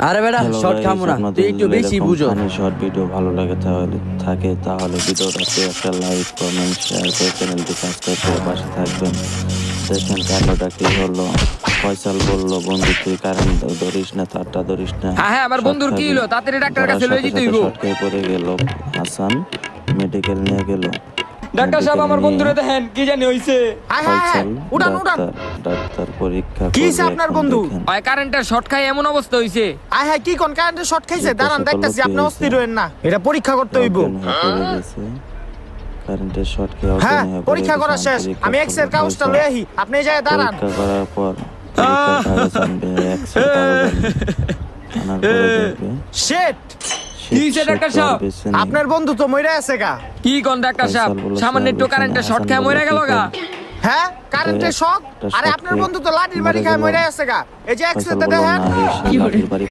আরে বেটা শর্ট খামু না, তুই একটু বেশি বুঝো। শর্ট ভিডিও ভালো লাগে তাহলে ভিডিওটাতে একটা লাইক কমেন্ট শেয়ার করে চ্যানেলটি সাবস্ক্রাইব করে পাশে থাকবেন। দেখেন কান্ডটা কি হলো। ফয়সাল বলল, বন্ধু তুই কারেন্ট ধরিস না, তারটা ধরিস না। হ্যাঁ আমার বন্ধুর কি হলো, তাড়াতাড়ি ডাক্তারের কাছে লয়ে যেতে হইব। শর্টকাই পড়ে গেল, হাসান মেডিকেল নিয়ে গেল। ডাক্তার সাহেব আমার বন্ধুরে দেখেন কি জানি হইছে। উড়ান ডাক্তার পরীক্ষা কি করবে আপনার এখন বন্ধু? দেখেন। ওই কারেন্টের শর্ট খাই এমন অবস্থা হইছে। হ্যাঁ কি কোন কারেন্টের শর্ট খাইছে? দাঁড়ান দেখতেছি, আপনি অস্থির হইেন না, এটা পরীক্ষা করতে হইব। কারেন্টের শর্ট কে হ্যাঁ পরীক্ষা করা শেষ, আমি এক্স এর কাগজটা লয়ে আহি, আপনি এই জায়গায় দাঁড়ান। পরীক্ষা করার পর পরীক্ষার কাগজ আনবে, এক্স এর কাগজ আনবে। আনার পরে দেখবে শিট, কি হইছে ডাক্তার সাহেব? আপনার বন্ধু তো মইরা আছে গা। কি কোন ডাক্তার সাহেব, সামান্য একটু কারেন্টের শর্ট খায় মরে গেল গা। হ্যাঁ কারেন্টের শক, আরে আপনার বন্ধু তো লাঠির বাড়ি খায় মইরা আছে গা। এই যে এক্স এতে দেখেন।